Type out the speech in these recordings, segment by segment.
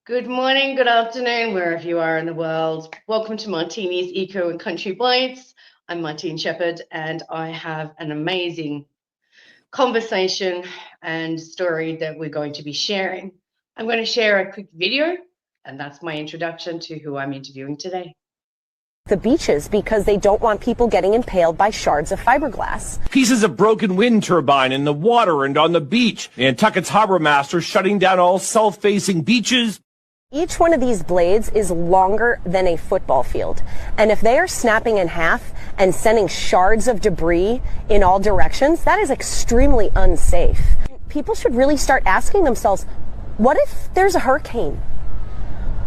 Good morning, good afternoon, wherever you are in the world. Welcome to Martini's Eco and Country Bites. I'm Martine Shepherd, and I have an amazing conversation and story that we're going to be sharing. I'm going to share a quick video, and that's my introduction to who I'm interviewing today. The beaches because they don't want people getting impaled by shards of fiberglass. Pieces of broken wind turbine in the water and on the beach. Nantucket's harbor master shutting down all south-facing beaches. Each one of these blades is longer than a football field. And if they are snapping in half and sending shards of debris in all directions, that is extremely unsafe. People should really start asking themselves, what if there's a hurricane?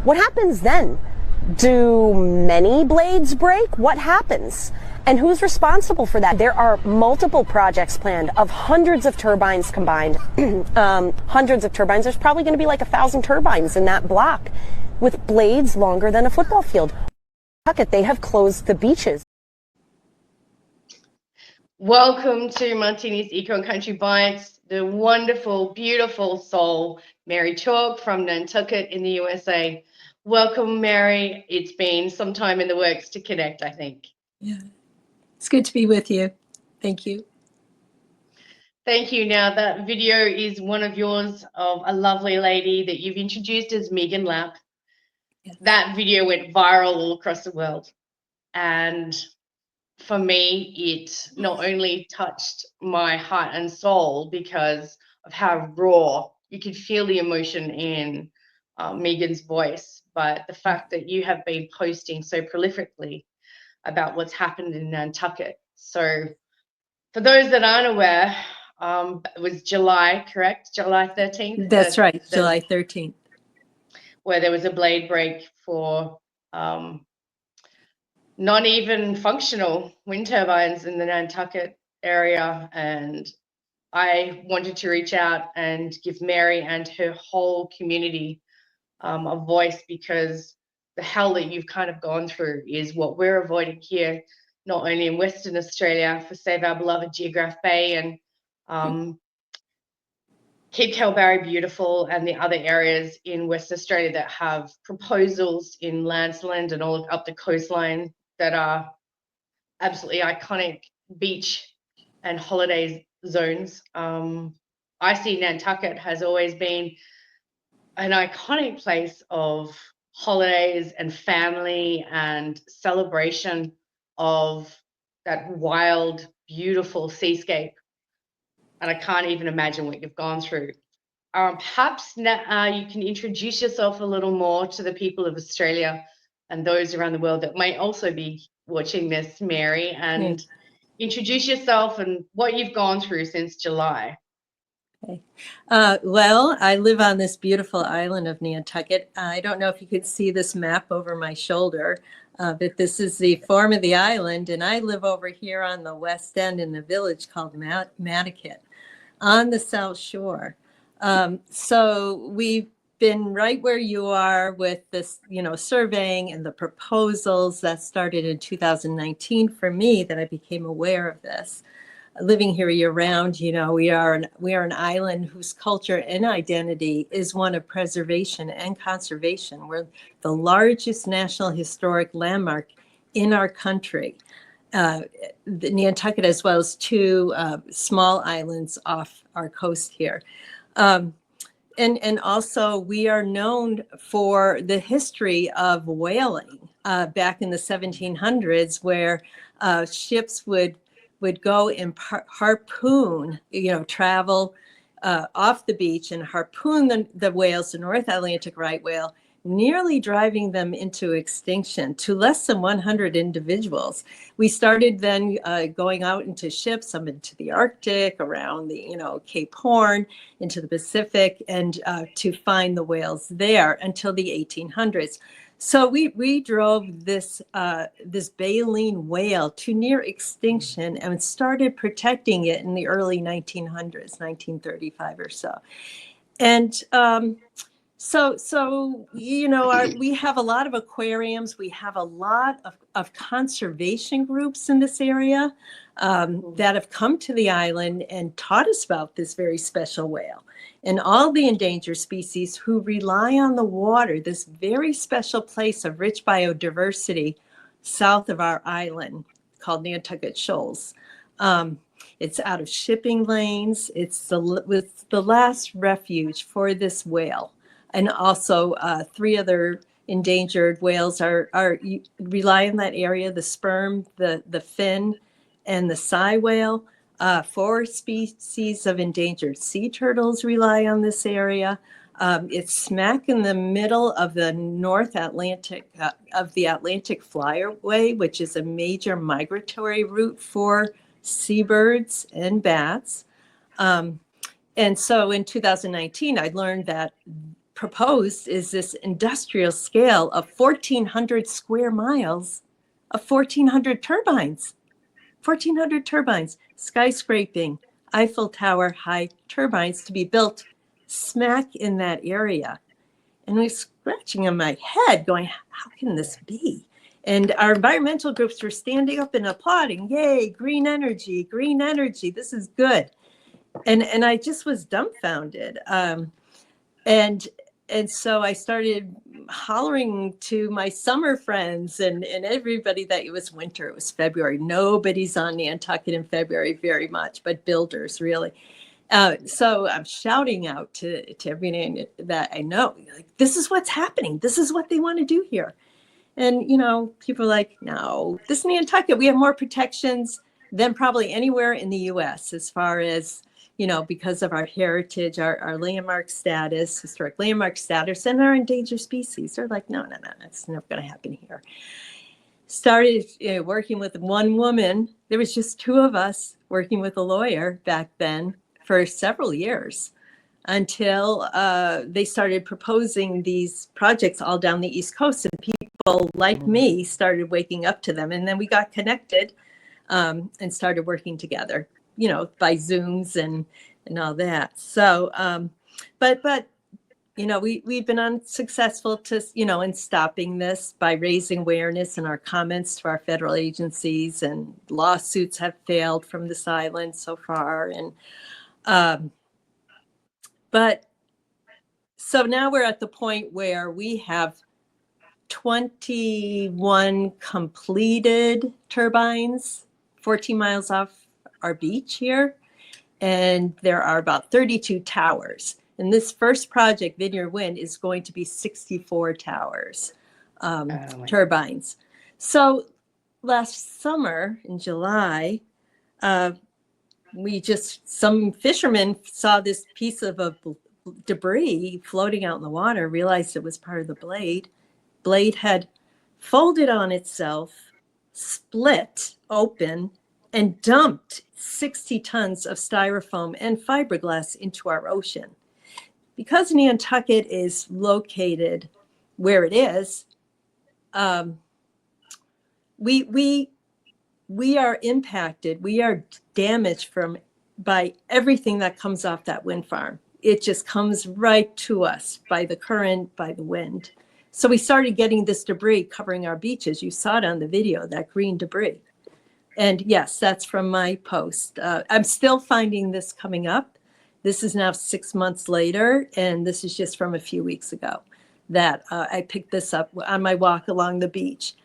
What happens then? Do many blades break? What happens? And who's responsible for that? There are multiple projects planned of hundreds of turbines combined. Hundreds of turbines. There's probably going to be like 1,000 turbines in that block with blades longer than a football field. Nantucket, they have closed the beaches. Welcome to Martini's Eco and Country Bites, the wonderful, beautiful soul, Mary Chalke from Nantucket in the USA. Welcome, Mary. It's been some time in the works to connect, I think. Yeah, it's good to be with you. Thank you. Thank you. Now, that video is one of yours of a lovely lady that you've introduced as Megan Lapp. Yes. That video went viral all across the world. And for me, it not only touched my heart and soul because of how raw, you could feel the emotion in Megan's voice, but the fact that you have been posting so prolifically about what's happened in Nantucket. So for those that aren't aware, it was July, correct? July 13th? That's right, July 13th. Where there was a blade break for not even functional wind turbines in the Nantucket area. And I wanted to reach out and give Mary and her whole community a voice, because the hell that you've kind of gone through is what we're avoiding here, not only in Western Australia for Save Our Beloved Geograph Bay and Keep Kalbarri Beautiful and the other areas in Western Australia that have proposals in Landsland and all up the coastline that are absolutely iconic beach and holiday zones. I see Nantucket has always been an iconic place of holidays and family and celebration of that wild, beautiful seascape. And I can't even imagine what you've gone through. Perhaps you can introduce yourself a little more to the people of Australia and those around the world that might also be watching this, Mary, and introduce yourself and what you've gone through since July. Okay. Well, I live on this beautiful island of Nantucket. I don't know if you could see this map over my shoulder, but this is the form of the island, and I live over here on the west end in a village called Nantucket on the South Shore. So we've been right where you are with this, surveying and the proposals that started in 2019 for me, that I became aware of this. Living here year round, we are an island whose culture and identity is one of preservation and conservation. We're the largest national historic landmark in our country. The Nantucket, as well as two small islands off our coast here. And also we are known for the history of whaling back in the 1700s, where ships would go and harpoon, travel off the beach and harpoon the whales, the North Atlantic right whale, nearly driving them into extinction to less than 100 individuals. We started then going out into ships, some into the Arctic, around the, Cape Horn, into the Pacific, and to find the whales there until the 1800s. So we drove this baleen whale to near extinction and started protecting it in the early 1900s, 1935 or so. And So we have a lot of aquariums. We have a lot of conservation groups in this area that have come to the island and taught us about this very special whale and all the endangered species who rely on the water, this very special place of rich biodiversity south of our island called Nantucket Shoals. It's out of shipping lanes. It's the last refuge for this whale. And also 3 other endangered whales rely on that area: the sperm, the fin, and the sei whale. 4 species of endangered sea turtles rely on this area. It's smack in the middle of the North Atlantic, of the Atlantic Flyway, which is a major migratory route for seabirds and bats. And so in 2019, I learned that proposed is this industrial scale of 1,400 square miles of 1,400 turbines. 1,400 turbines, skyscraping, Eiffel Tower high turbines to be built smack in that area. And I was scratching on my head going, how can this be? And our environmental groups were standing up and applauding. Yay, green energy, this is good. And I just was dumbfounded. And so I started hollering to my summer friends and everybody that it was winter, it was February. Nobody's on Nantucket in February very much, but builders really. So I'm shouting out to everyone that I know, like, this is what's happening. This is what they want to do here. And, people are like, no, this Nantucket, we have more protections than probably anywhere in the U.S. as far as, because of our heritage, our landmark status, historic landmark status, and our endangered species. They're like, no, that's never going to happen here. Started working with one woman. There was just 2 of us working with a lawyer back then for several years until they started proposing these projects all down the East Coast. And people like me started waking up to them. And then we got connected and started working together, by Zooms and all that. So, but we've been unsuccessful in stopping this by raising awareness in our comments to our federal agencies, and lawsuits have failed from this island so far. And, but so now we're at the point where we have 21 completed turbines, 14 miles off our beach here, and there are about 32 towers. And this first project, Vineyard Wind, is going to be 64 towers, turbines. So last summer in July, some fishermen saw this piece of debris floating out in the water, realized it was part of the blade. Blade had folded on itself, split open, and dumped 60 tons of styrofoam and fiberglass into our ocean. Because Nantucket is located where it is, we are impacted. We are damaged by everything that comes off that wind farm. It just comes right to us by the current, by the wind. So we started getting this debris covering our beaches. You saw it on the video, that green debris. And yes, that's from my post. I'm still finding this coming up. This is now 6 months later, and this is just from a few weeks ago that I picked this up on my walk along the beach.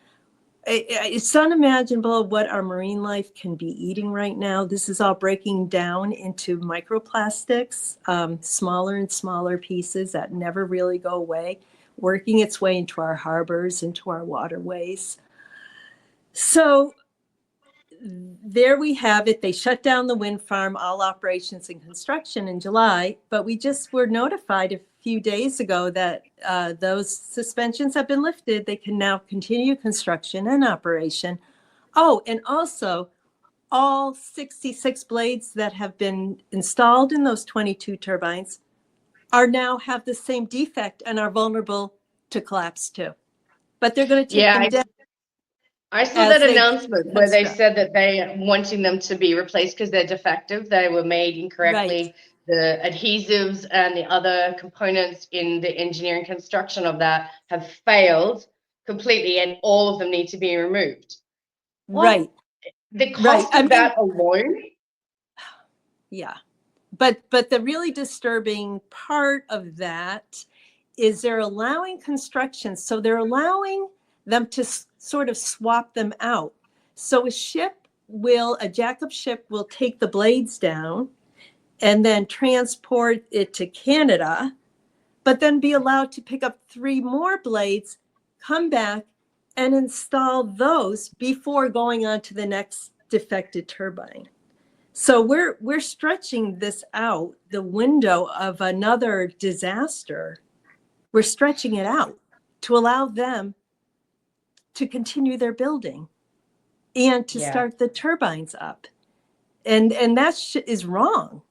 It's unimaginable what our marine life can be eating right now. This is all breaking down into microplastics, smaller and smaller pieces that never really go away, working its way into our harbors, into our waterways. So there we have it. They shut down the wind farm, all operations and construction in July, but we just were notified a few days ago that those suspensions have been lifted. They can now continue construction and operation. Oh, and also all 66 blades that have been installed in those 22 turbines are now have the same defect and are vulnerable to collapse too. But they're going to take them down. I saw that announcement where they said that they are wanting them to be replaced because they're defective. They were made incorrectly. Right. the adhesives and the other components in the engineering construction of that have failed completely, and all of them need to be removed. Right. The Right. cost of that alone. Yeah. But the really disturbing part of that is they're allowing construction. So they're allowing them to sort of swap them out. So a jackup ship will take the blades down and then transport it to Canada, but then be allowed to pick up 3 more blades, come back and install those before going on to the next defected turbine. So we're stretching this out, the window of another disaster. We're stretching it out to allow them to continue their building and to start the turbines up. And that is wrong.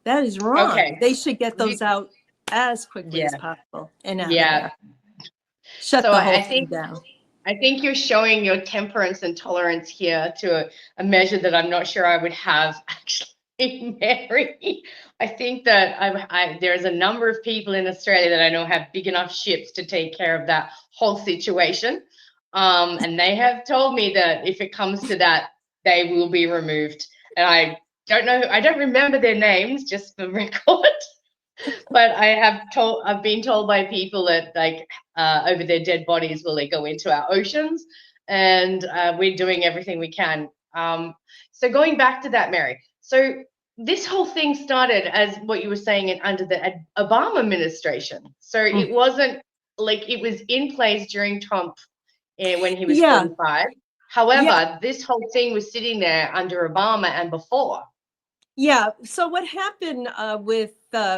That is wrong. Okay. They should get those out as quickly as possible and out of there. Shut So the whole thing down. I think you're showing your temperance and tolerance here to a measure that I'm not sure I would have actually, Mary. I think that there's a number of people in Australia that I know have big enough ships to take care of that whole situation. And they have told me that if it comes to that, they will be removed. And I don't remember their names, just for record. But I've been told by people that over their dead bodies will they go into our oceans, and we're doing everything we can. So going back to that, Mary. So this whole thing started as what you were saying under the Obama administration. So it wasn't like it was in place during Trump when he was 45. However, this whole thing was sitting there under Obama and before. Yeah. So what happened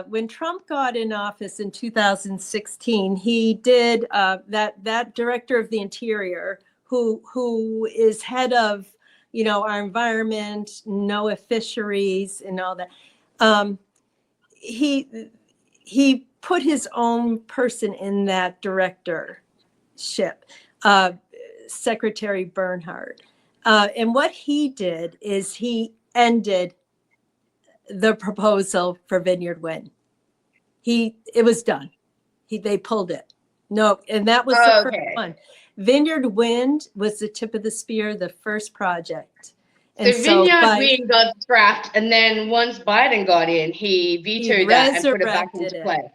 when Trump got in office in 2016, he did that director of the Interior, who is head of, our environment, NOAA fisheries, and all that. He put his own person in that directorship, Secretary Bernhardt. And what he did is he ended the proposal for Vineyard Wind. It was done. They pulled it. No, and that was the first one. Vineyard Wind was the tip of the spear, the first project. And so Vineyard Wind got scrapped, and then once Biden got in, he vetoed that and put it back into play.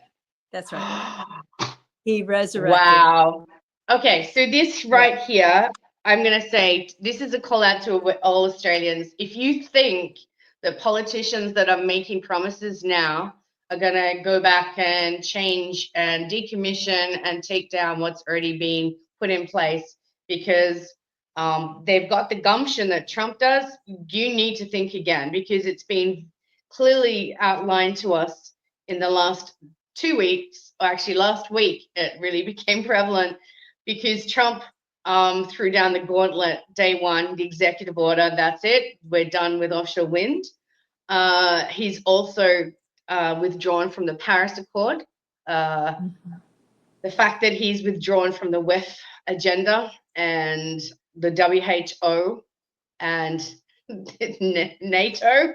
That's right. He resurrected. Wow. Okay, so this here, I'm going to say this is a call out to all Australians. If you think that politicians that are making promises now are going to go back and change and decommission and take down what's already been put in place because they've got the gumption that Trump does, you need to think again, because it's been clearly outlined to us in the last 2 weeks, or actually last week, it really became prevalent because Trump threw down the gauntlet day one, the executive order, that's it, we're done with offshore wind. He's also withdrawn from the Paris Accord. The fact that he's withdrawn from the WEF agenda and the WHO and NATO,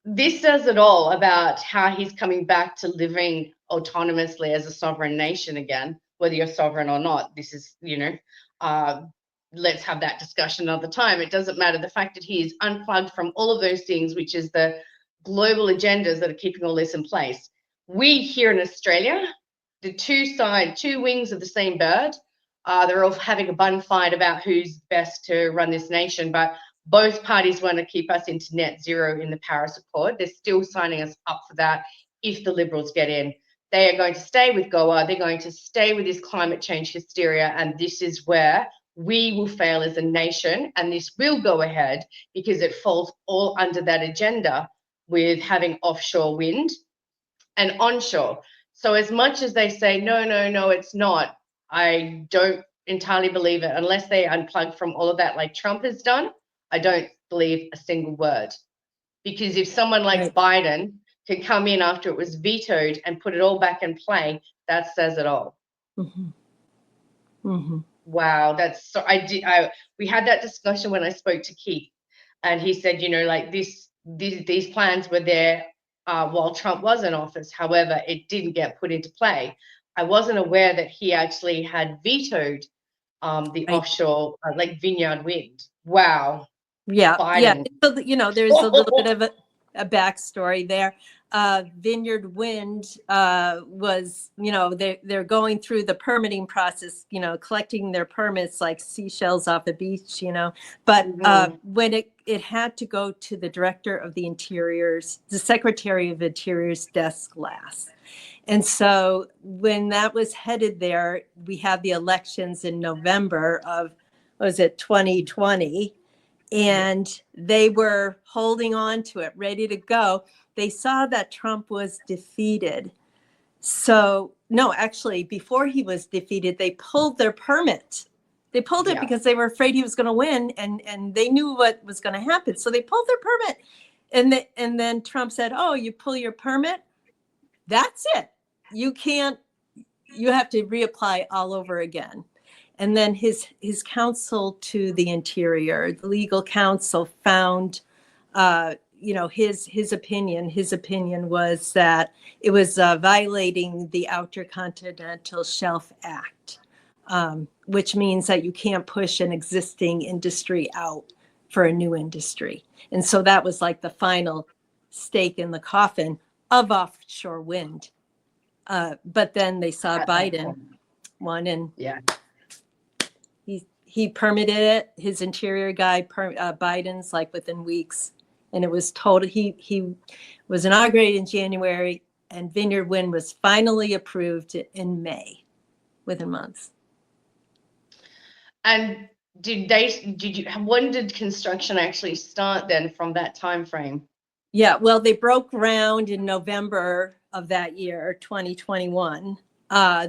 this says it all about how he's coming back to living autonomously as a sovereign nation again, whether you're sovereign or not. This is, let's have that discussion another time. It doesn't matter. The fact that he is unplugged from all of those things, which is the global agendas that are keeping all this in place. We here in Australia, the two wings of the same bird, they're all having a bun fight about who's best to run this nation, but both parties want to keep us into net zero in the Paris Accord. They're still signing us up for that if the Liberals get in. They are going to stay with Goa. They're going to stay with this climate change hysteria, and this is where we will fail as a nation, and this will go ahead because it falls all under that agenda with having offshore wind and onshore. So as much as they say, no, it's not, I don't entirely believe it unless they unplug from all of that like Trump has done. I don't believe a single word, because if someone like Biden can come in after it was vetoed and put it all back in play, that says it all. Wow, that's so. We had that discussion when I spoke to Keith, and he said, these plans were there while Trump was in office. However, it didn't get put into play. I wasn't aware that he actually had vetoed the Right. offshore like Vineyard Wind. Wow. Yeah, yeah. Biden. So, there's a little bit of a backstory there. Vineyard Wind was, they're going through the permitting process, collecting their permits like seashells off a beach, But when it had to go to the director of the Interior's, the Secretary of Interior's desk last. And so when that was headed there, we had the elections in November of, was it 2020? And they were holding on to it, ready to go. They saw that Trump was defeated. So, no, actually, before he was defeated, they pulled their permit. They pulled it because they were afraid he was going to win, and they knew what was going to happen. So they pulled their permit. And then Trump said, oh, you pull your permit? That's it. You have to reapply all over again. And then his counsel to the Interior, the legal counsel, found, his opinion. His opinion was that it was violating the Outer Continental Shelf Act, which means that you can't push an existing industry out for a new industry. And so that was like the final stake in the coffin of offshore wind. But then they saw Biden won, and he permitted it. His Interior guy, Biden's, like within weeks, and it was told he was inaugurated in January, and Vineyard Wind was finally approved in May, within months. And when did construction actually start then from that time frame? Yeah, well, they broke ground in November of that year, 2021.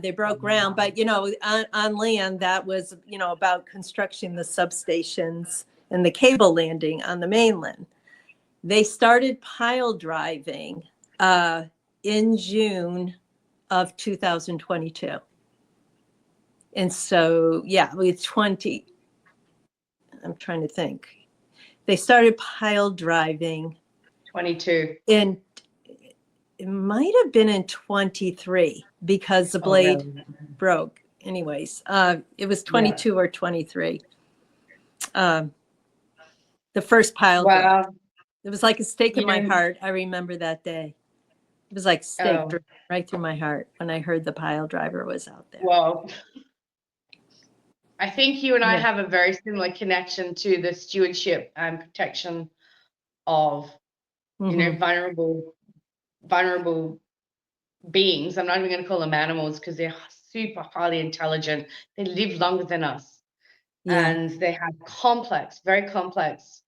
They broke ground, but on land that was about constructing the substations and the cable landing on the mainland. They started pile driving in June of 2022, and so with 20. I'm trying to think. They started pile driving 22. It might have been in 23 because the blade broke. Anyways, it was 22 or 23. The first pile. Wow. Broke. It was like a stake in my heart. I remember that day. It was like stake right through my heart when I heard the pile driver was out there. Well, I think you and I have a very similar connection to the stewardship and protection of, vulnerable beings. I'm not even going to call them animals because they're super highly intelligent. They live longer than us. And they have very complex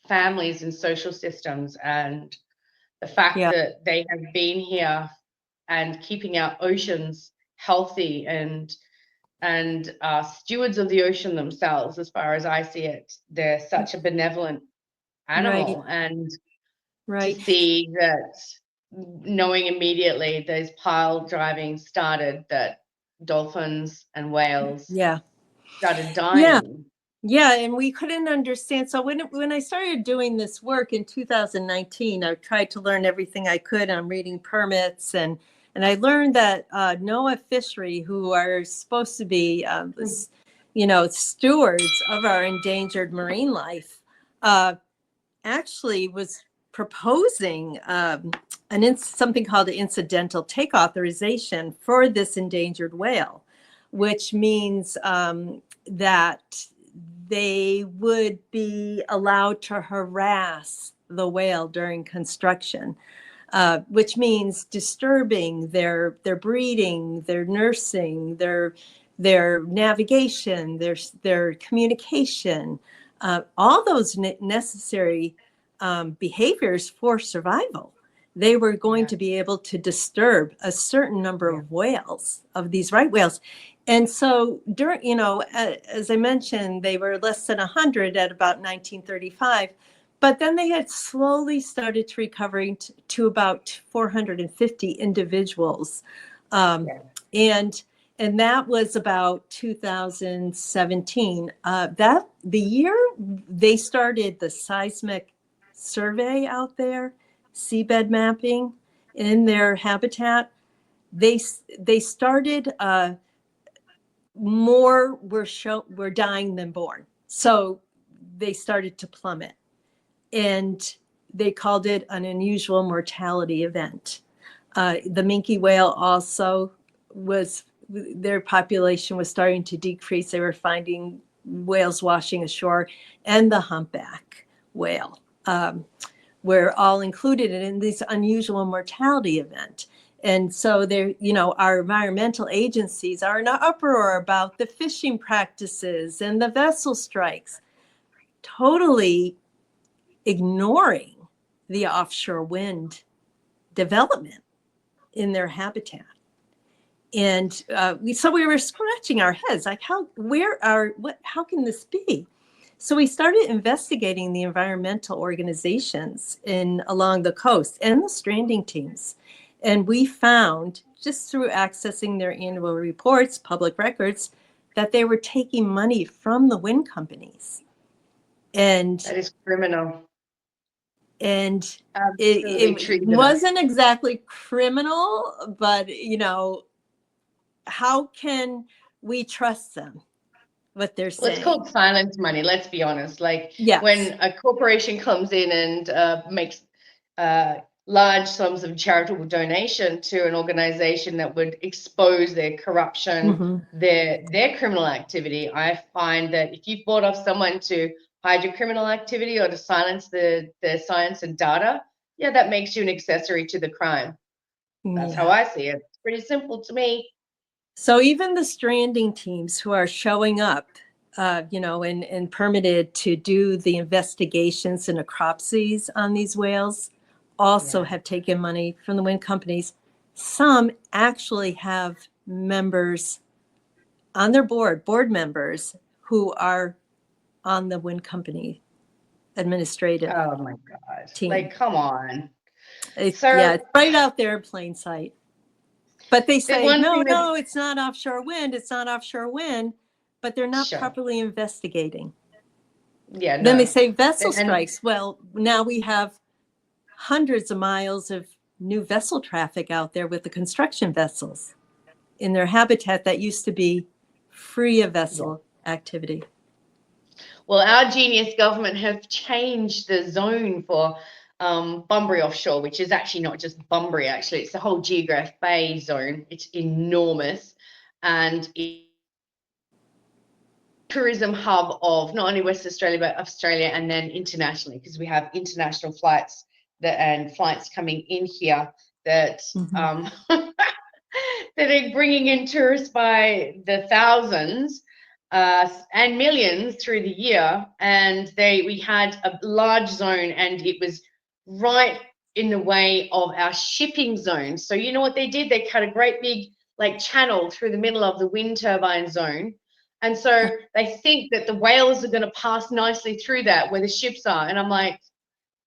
families and social systems. And the fact that they have been here and keeping our oceans healthy and stewards of the ocean themselves, as far as I see it, they're such a benevolent animal. And to see that, knowing immediately those pile driving started, that dolphins and whales started dying. Yeah, and we couldn't understand. So when I started doing this work in 2019, I tried to learn everything I could on reading permits, and I learned that NOAA Fishery, who are supposed to be stewards of our endangered marine life, actually was proposing something called an incidental take authorization for this endangered whale, which means that they would be allowed to harass the whale during construction, which means disturbing their breeding, their nursing, their navigation, their communication, all those necessary behaviors for survival. They were going to be able to disturb a certain number of whales, of these right whales. And so during, as I mentioned, they were less than 100 at about 1935, but then they had slowly started to recovering to about 450 individuals. And that was about 2017. The year they started the seismic survey out there, seabed mapping in their habitat, they started more were dying than born. So they started to plummet, and they called it an unusual mortality event. The minke whale also their population was starting to decrease. They were finding whales washing ashore, and the humpback whale were all included in this unusual mortality event. And so our environmental agencies are in an uproar about the fishing practices and the vessel strikes, totally ignoring the offshore wind development in their habitat. And so we were scratching our heads, like, how can this be? So we started investigating the environmental organizations along the coast and the stranding teams. And we found, just through accessing their annual reports, public records, that they were taking money from the wind companies. And that is criminal. And Absolutely it wasn't exactly criminal, but how can we trust them? What they're saying. Well, it's called silent money. Let's be honest. Like, yes. When a corporation comes in and makes large sums of charitable donation to an organization that would expose their corruption, their criminal activity, I find that if you've bought off someone to hide your criminal activity or to silence the science and data, yeah, that makes you an accessory to the crime. That's how I see it. It's pretty simple to me. So even the stranding teams who are showing up, and permitted to do the investigations and necropsies on these whales also have taken money from the wind companies. Some actually have members on their board members who are on the wind company administrative team. Like, come on. It's right out there in plain sight. But they say, no, it's not offshore wind. It's not offshore wind. But they're not properly investigating. Yeah. Then they say vessel strikes. Well, now we have hundreds of miles of new vessel traffic out there with the construction vessels in their habitat that used to be free of vessel activity. Well, our genius government have changed the zone for Bunbury offshore, which is actually not just Bunbury, actually. It's the whole Geograph Bay zone. It's enormous. And tourism hub of not only West Australia, but Australia and then internationally, because we have international flights and flights coming in here that that are bringing in tourists by the thousands and millions through the year. And we had a large zone, and it was right in the way of our shipping zone. So you know what they did? They cut a great big channel through the middle of the wind turbine zone. And so they think that the whales are going to pass nicely through that where the ships are. And I'm like,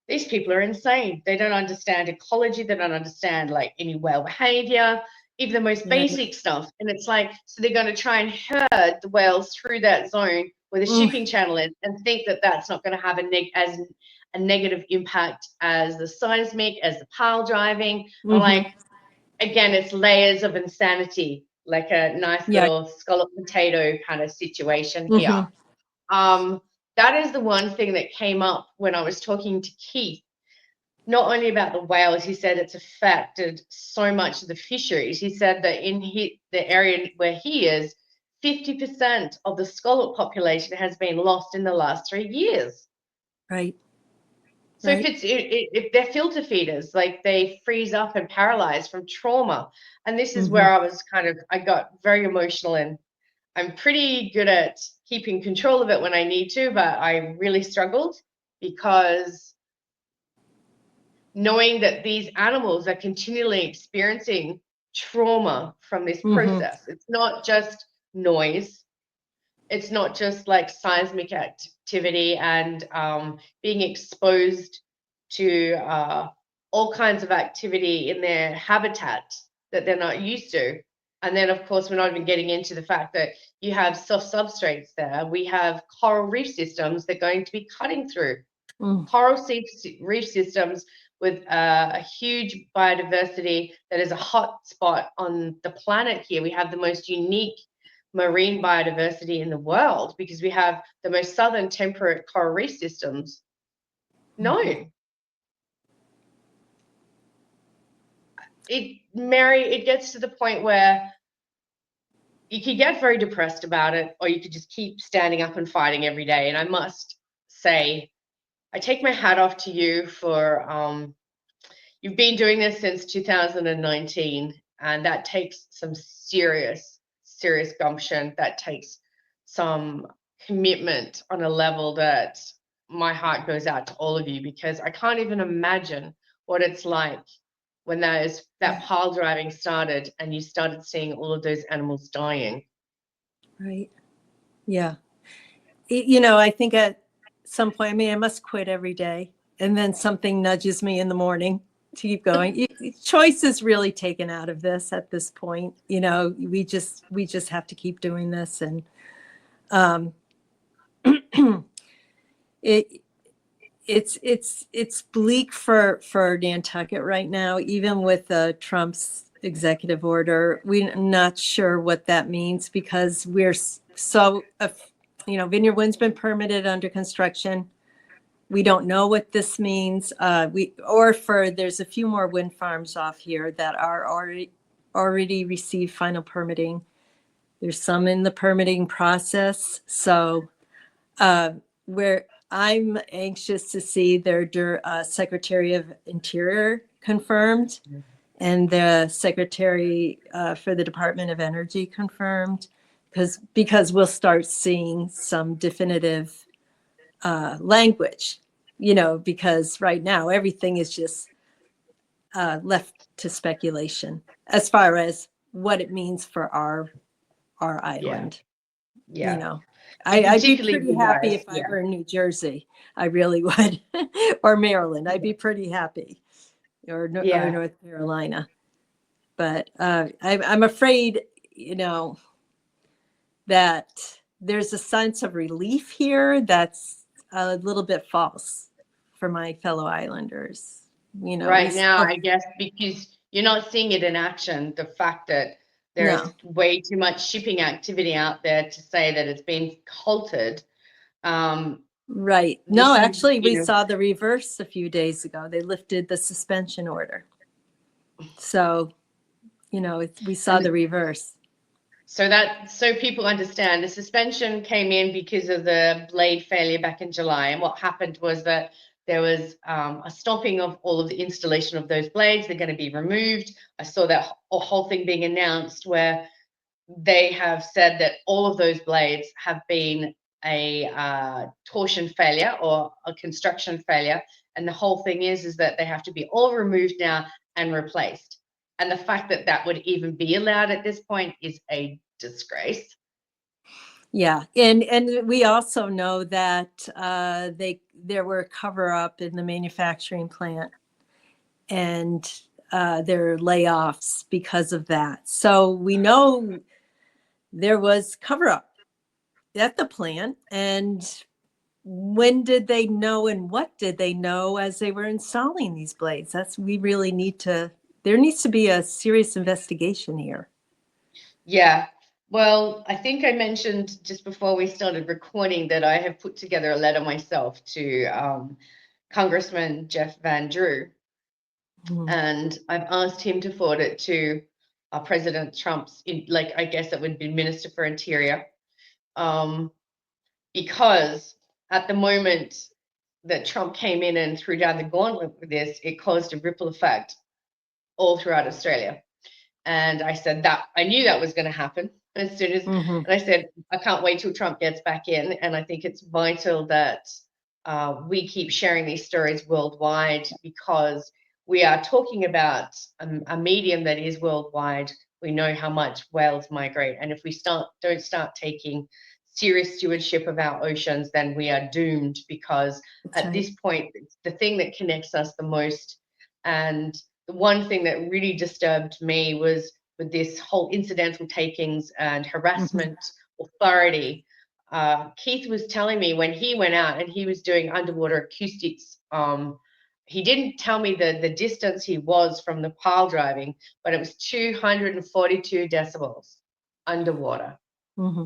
these people are insane. They don't understand ecology. They don't understand any whale behavior, even the most basic stuff. And it's like, so they're going to try and herd the whales through that zone where the shipping channel is, and think that that's not going to have a negative impact as the seismic, as the pile driving. I'm like, again, it's layers of insanity, like a nice little scallop potato kind of situation here. That is the one thing that came up when I was talking to Keith, not only about the whales. He said it's affected so much of the fisheries. He said that in the area where he is, 50% of the scallop population has been lost in the last 3 years. Right. So if they're filter feeders, they freeze up and paralyze from trauma. And this is where I got very emotional, and I'm pretty good at keeping control of it when I need to, but I really struggled because knowing that these animals are continually experiencing trauma from this process. It's not just noise. It's not just seismic activity and being exposed to all kinds of activity in their habitat that they're not used to. And then, of course, we're not even getting into the fact that you have soft substrates there. We have coral reef systems they're going to be cutting through. Coral reef systems with a huge biodiversity that is a hot spot on the planet here. We have the most unique marine biodiversity in the world because we have the most southern temperate coral reef systems. No. Mary, it gets to the point where you could get very depressed about it, or you could just keep standing up and fighting every day. And I must say, I take my hat off to you for, you've been doing this since 2019, and that takes some serious gumption. That takes some commitment on a level that my heart goes out to all of you, because I can't even imagine what it's like when that pile driving started and you started seeing all of those animals dying. Right. Yeah. You know, I think at some point, I mean, I must quit every day, and then something nudges me in the morning to keep going. Choice is really taken out of this at this point. You know, we just have to keep doing this. And it's bleak for Nantucket right now, even with Trump's executive order. We're not sure what that means, because we're so, Vineyard Wind's been permitted under construction. We don't know what this means. There's a few more wind farms off here that are already received final permitting. There's some in the permitting process. So I'm anxious to see their Secretary of Interior confirmed and the Secretary for the Department of Energy confirmed, because we'll start seeing some definitive language, because right now everything is just left to speculation as far as what it means for our island. Yeah. I'd be pretty happy if I were in New Jersey. I really would. Or Maryland. I'd be pretty happy. Or North Carolina. But I'm afraid, that there's a sense of relief here that's a little bit false for my fellow islanders. Right now, I guess, because you're not seeing it in action, the fact that there's way too much shipping activity out there to say that it's been halted. Right. No, actually, we saw the reverse a few days ago. They lifted the suspension order. So, we saw the reverse. So people understand, the suspension came in because of the blade failure back in July. And what happened was that there was a stopping of all of the installation of those blades. They're going to be removed. I saw that whole thing being announced, where they have said that all of those blades have been a torsion failure or a construction failure. And the whole thing is that they have to be all removed now and replaced. And the fact that that would even be allowed at this point is a disgrace. Yeah, and we also know that there were cover-up in the manufacturing plant, and there are layoffs because of that. So we know there was cover-up at the plant. And when did they know, and what did they know as they were installing these blades? There needs to be a serious investigation here. Yeah. Well, I think I mentioned just before we started recording that I have put together a letter myself to Congressman Jeff Van Drew, and I've asked him to forward it to President Trump's, I guess it would be Minister for Interior, because at the moment that Trump came in and threw down the gauntlet with this, it caused a ripple effect all throughout Australia. And I said that I knew that was going to happen as soon as, and I said, I can't wait till Trump gets back in. And I think it's vital that we keep sharing these stories worldwide, because we are talking about a medium that is worldwide. We know how much whales migrate. And if we don't start taking serious stewardship of our oceans, then we are doomed, because at this point, the thing that connects us the most, and the one thing that really disturbed me, was with this whole incidental takings and harassment authority. Keith was telling me when he went out and he was doing underwater acoustics he didn't tell me the distance he was from the pile driving, but it was 242 decibels underwater. Mm-hmm.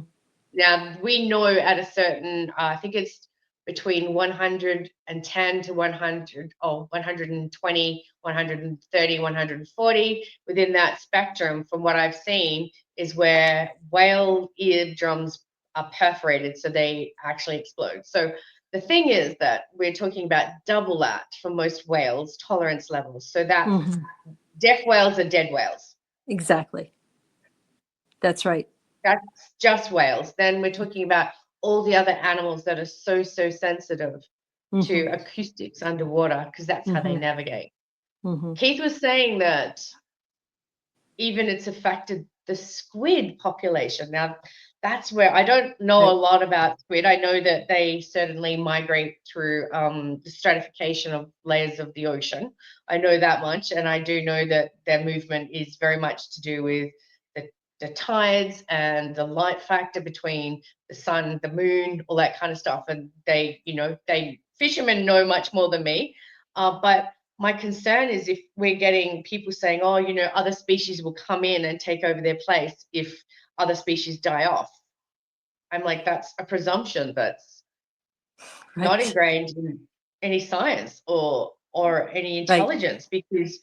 Now, we know at a certain, I think it's between 110 to 100, or 120, 130, 140. Within that spectrum, from what I've seen, is where whale eardrums are perforated, so they actually explode. So the thing is that we're talking about double that for most whales tolerance levels. So that's deaf whales are dead whales. Exactly. That's right. That's just whales. Then we're talking about all the other animals that are so sensitive to acoustics underwater, because that's how they navigate. Keith was saying that even it's affected the squid population. Now, that's where I don't know a lot about squid. I know that they certainly migrate through the stratification of layers of the ocean. I know that much, and I do know that their movement is very much to do with the tides and the light factor between the sun, the moon, all that kind of stuff. And fishermen know much more than me. But my concern is if we're getting people saying, oh, other species will come in and take over their place if other species die off. I'm like, that's a presumption that's not ingrained in any science or any intelligence, because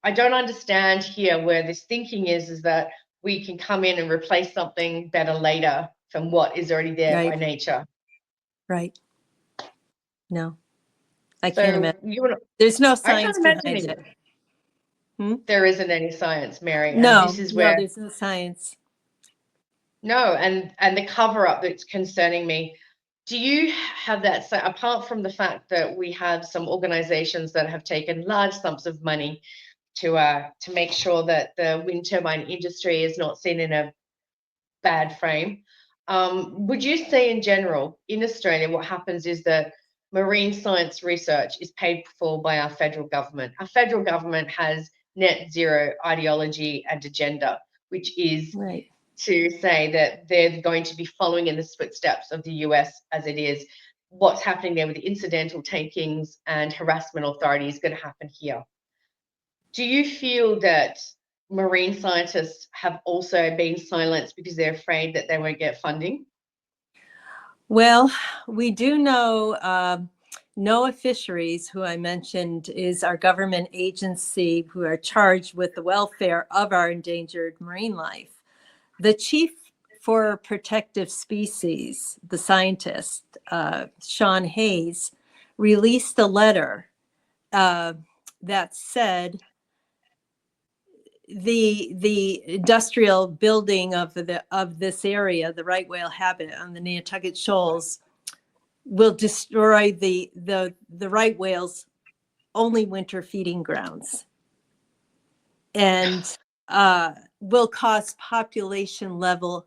I don't understand here where this thinking is that we can come in and replace something better later from what is already there by nature. Right. No, I can't imagine. There's no science behind it. There isn't any science, Mary. No, and this is where there's no science. No, and the cover up that's concerning me. Do you have that, so apart from the fact that we have some organizations that have taken large sums of money to make sure that the wind turbine industry is not seen in a bad frame, would you say in general in Australia what happens is that marine science research is paid for by our federal government? Our federal government has net zero ideology and agenda, which is to say that they're going to be following in the footsteps of the US as it is. What's happening there with the incidental takings and harassment authority is going to happen here. Do you feel that marine scientists have also been silenced because they're afraid that they won't get funding? Well, we do know NOAA Fisheries, who I mentioned, is our government agency who are charged with the welfare of our endangered marine life. The chief for protective species, the scientist, Sean Hayes, released a letter that said the industrial building of this area, the right whale habitat on the Nantucket shoals, will destroy the right whales' only winter feeding grounds, and will cause population level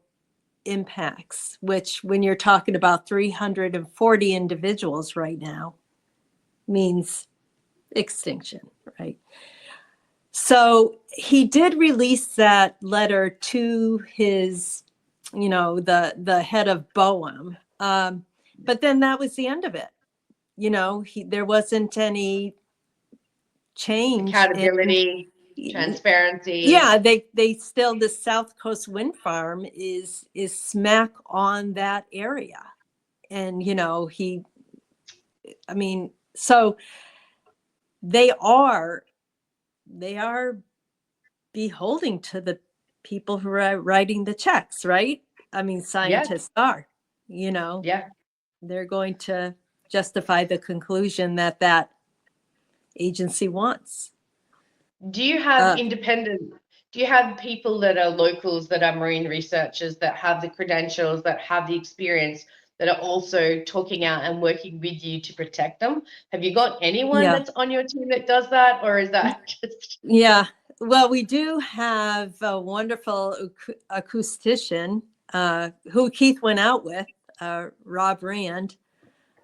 impacts, which when you're talking about 340 individuals right now means extinction, right? So he did release that letter to his, the head of BOEM, but then that was the end of it. There wasn't any change. Accountability, transparency. Yeah, they still, the South Coast Wind Farm is smack on that area, and so they are beholding to the people who are writing the checks, right? I mean, scientists are, they're going to justify the conclusion that agency wants. Do you have do you have people that are locals, that are marine researchers, that have the credentials, that have the experience, that are also talking out and working with you to protect them? Have you got anyone that's on your team that does that, or is that just... Yeah, well, we do have a wonderful acoustician who Keith went out with, Rob Rand,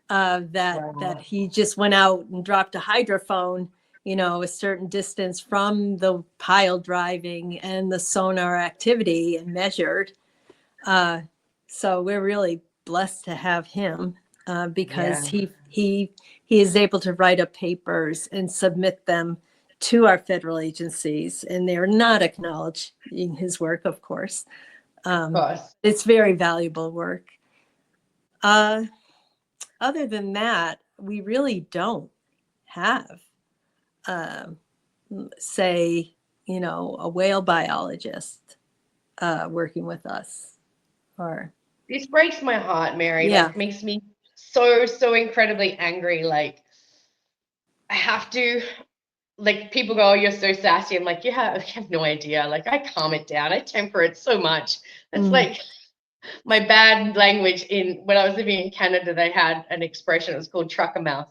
that he just went out and dropped a hydrophone, a certain distance from the pile driving and the sonar activity and measured. So we're really blessed to have him. because Yeah. he is able to write up papers and submit them to our federal agencies, and they're not acknowledging his work, of course. Of course. It's very valuable work. Other than that, we really don't have, say, a whale biologist working with us. Or This breaks my heart, Mary. yeah, Like, makes me so incredibly angry. Like, I have to, like, people go, "Oh, you're so sassy." I'm like, yeah, you have no idea. Like, I calm it down. I temper it so much. It's like my bad language when I was living in Canada, they had an expression, it was called trucker mouth.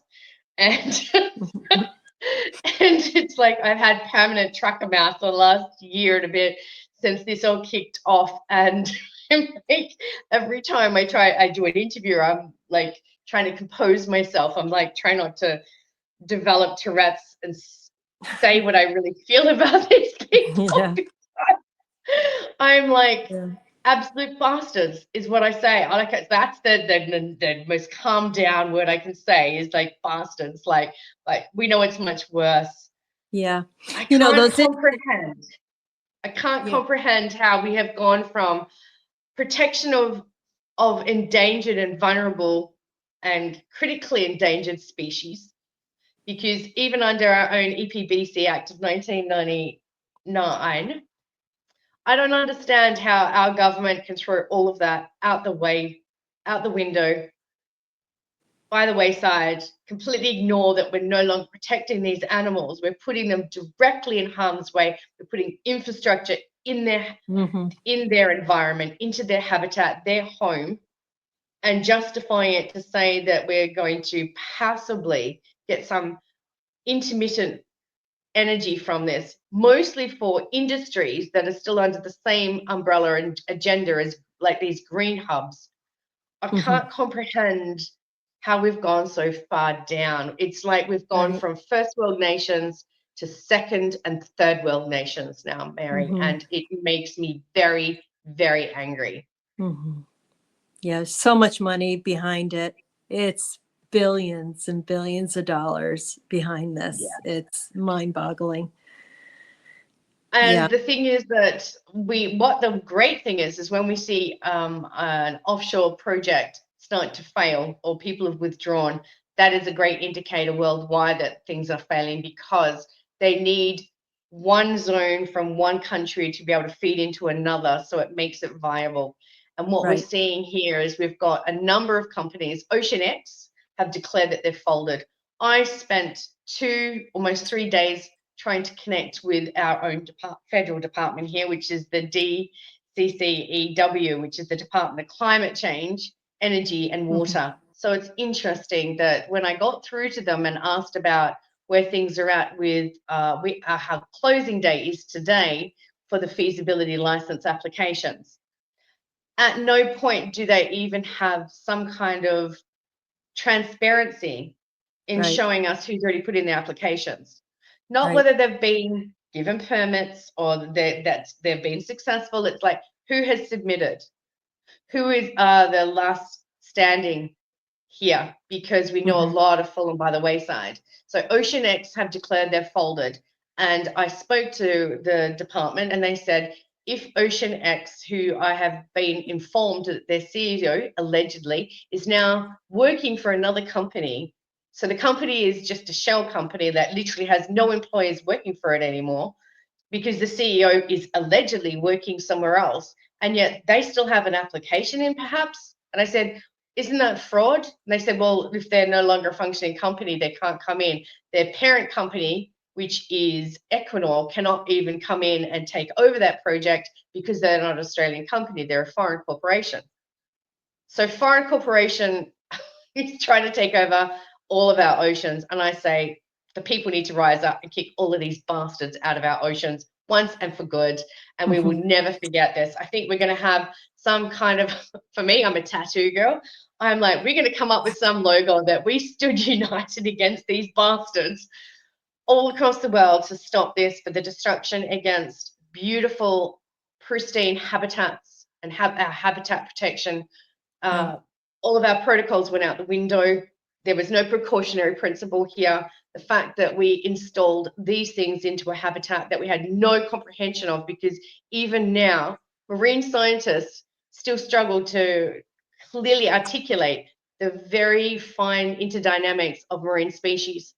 And and it's like I've had permanent trucker mouth for the last year and a bit since this all kicked off. And like every time I do an interview, I'm like trying to compose myself. I'm like trying not to develop Tourette's and say what I really feel about these people. yeah, I'm like, yeah, absolute bastards is what I say. I like that's the most calm down word I can say is like bastards. Like we know it's much worse. yeah. I You know, can't those, comprehend. I can't yeah, comprehend how we have gone from protection of endangered and vulnerable and critically endangered species, because even under our own EPBC Act of 1999, I don't understand how our government can throw all of that out the window, by the wayside, completely ignore that we're no longer protecting these animals. We're putting them directly in harm's way. We're putting infrastructure in their environment, into their habitat, their home, and justifying it to say that we're going to possibly get some intermittent energy from this, mostly for industries that are still under the same umbrella and agenda as like these green hubs. I can't comprehend how we've gone so far down. It's like we've gone right. from first world nations to second and third world nations now, Mary, and it makes me very angry. Yeah, so much money behind it. It's billions and billions of dollars behind this. Yeah. It's mind-boggling. Yeah, And the thing is that what the great thing is when we see an offshore project start to fail or people have withdrawn, that is a great indicator worldwide that things are failing, because they need one zone from one country to be able to feed into another, so it makes it viable. And what we're right. seeing here is we've got a number of companies. OceanX have declared that they've folded. I spent almost 3 days trying to connect with our own federal department here, which is the DCCEW, which is the Department of Climate Change, Energy and Water. So it's interesting that when I got through to them and asked about where things are at with, our closing date is today for the feasibility license applications. At no point do they even have some kind of transparency in Right, showing us who's already put in the applications, not right. whether they've been given permits or that they've been successful. It's like, who has submitted, who is the last standing here, because we know a lot have fallen by the wayside. So OceanX have declared they're folded, and I spoke to the department and they said, if OceanX, who I have been informed that their CEO allegedly is now working for another company, so the company is just a shell company that literally has no employees working for it anymore, because the CEO is allegedly working somewhere else, and yet they still have an application in perhaps. And I said, isn't that fraud? And they said, well, if they're no longer a functioning company, they can't come in. Their parent company, which is Equinor, cannot even come in and take over that project because they're not an Australian company, they're a foreign corporation. So foreign corporation is trying to take over all of our oceans. And I say, the people need to rise up and kick all of these bastards out of our oceans once and for good. And we will never forget this. I think we're going to have some kind of, for me, I'm a tattoo girl. I'm like, we're going to come up with some logo that we stood united against these bastards all across the world to stop this, for the destruction against beautiful, pristine habitats and our habitat protection Right. all of our protocols went out the window. There was no precautionary principle here. The fact that we installed these things into a habitat that we had no comprehension of, because even now, marine scientists still struggle to clearly articulate the very fine interdynamics of marine species,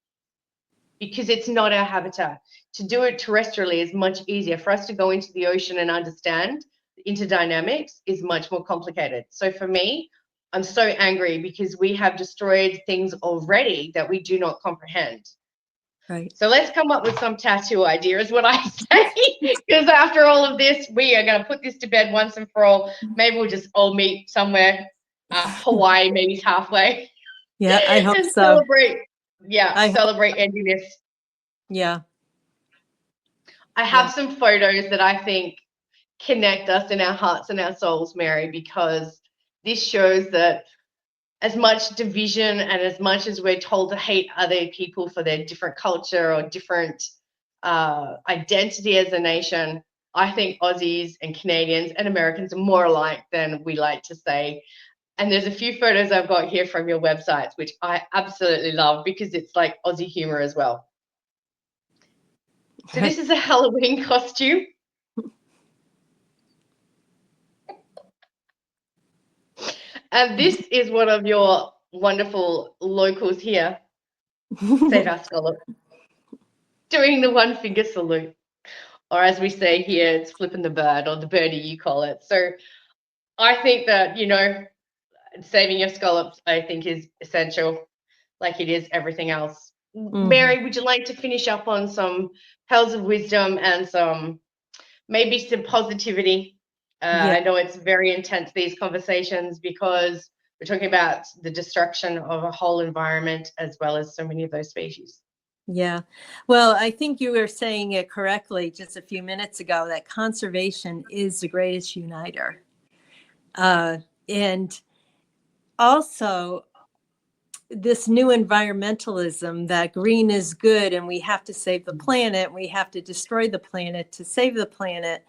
because it's not our habitat. To do it terrestrially is much easier. For us to go into the ocean and understand the interdynamics is much more complicated. So for me, I'm so angry because we have destroyed things already that we do not comprehend. Right. So let's come up with some tattoo idea, is what I say. Because after all of this, we are going to put this to bed once and for all. Maybe we'll just all meet somewhere, Hawaii, maybe halfway. Yeah, I hope and so. celebrate. Yeah, celebrate ending this. Yeah. I have some photos that I think connect us in our hearts and our souls, Mary, because this shows that as much division and as much as we're told to hate other people for their different culture or different identity as a nation, I think Aussies and Canadians and Americans are more alike than we like to say. And there's a few photos I've got here from your websites, which I absolutely love because it's like Aussie humor as well. So this is a Halloween costume. And this is one of your wonderful locals here, Save Our Scallop, doing the one finger salute. Or as we say here, it's flipping the bird, or the birdie you call it. So I think that, you know, saving your scallops, I think, is essential, like it is everything else. Mary, would you like to finish up on some pearls of wisdom and maybe some positivity? I know it's very intense, these conversations, because we're talking about the destruction of a whole environment as well as so many of those species. Yeah. Well, I think you were saying it correctly just a few minutes ago, that conservation is the greatest uniter. And also this new environmentalism that green is good and we have to save the planet, we have to destroy the planet to save the planet,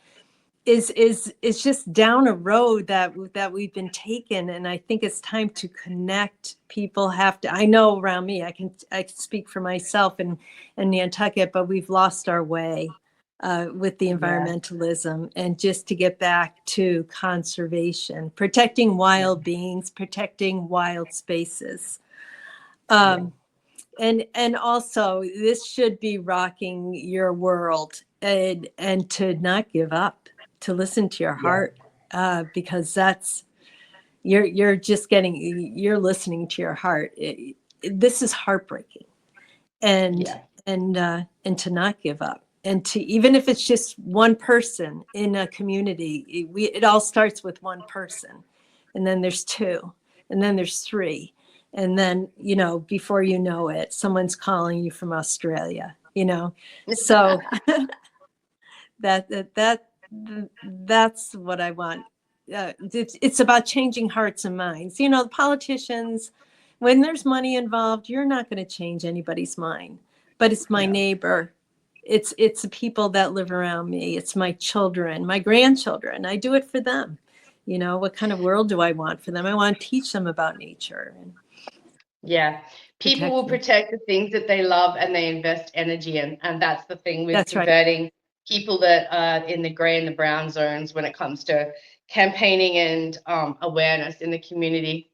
is just down a road that we've been taken. And I think it's time to connect. People have to, I know around me, I can speak for myself in Nantucket, but we've lost our way with the environmentalism, and just to get back to conservation, protecting wild beings, protecting wild spaces. And also this should be rocking your world, and to not give up, to listen to your heart, because that's, you're just getting, you're listening to your heart. This is heartbreaking, and to not give up, and to, even if it's just one person in a community, it all starts with one person, and then there's two, and then there's three. And then, you know, before you know it, someone's calling you from Australia, you know. So that's what I want. It's about changing hearts and minds. You know, the politicians, when there's money involved, you're not going to change anybody's mind. But it's my neighbor. It's the people that live around me. It's my children, my grandchildren. I do it for them. You know, what kind of world do I want for them? I want to teach them about nature. And people will protect the things that they love and they invest energy in, and that's the thing with converting people that are in the gray and the brown zones when it comes to campaigning and awareness in the community.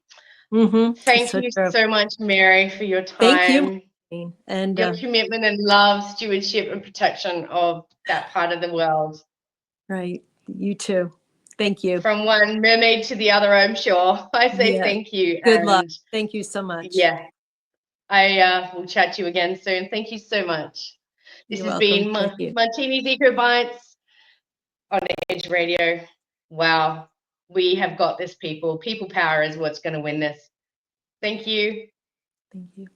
Thank you so much, Mary, for your time. Thank you, and your commitment and love, stewardship and protection of that part of the world. Right, you too. Thank you. From one mermaid to the other, I'm sure. I say thank you. Good luck. Thank you so much. Yeah. I will chat to you again soon. Thank you so much. This has been Martini's Eco Bites on Edge Radio. Wow. We have got this, people. People power is what's going to win this. Thank you. Thank you.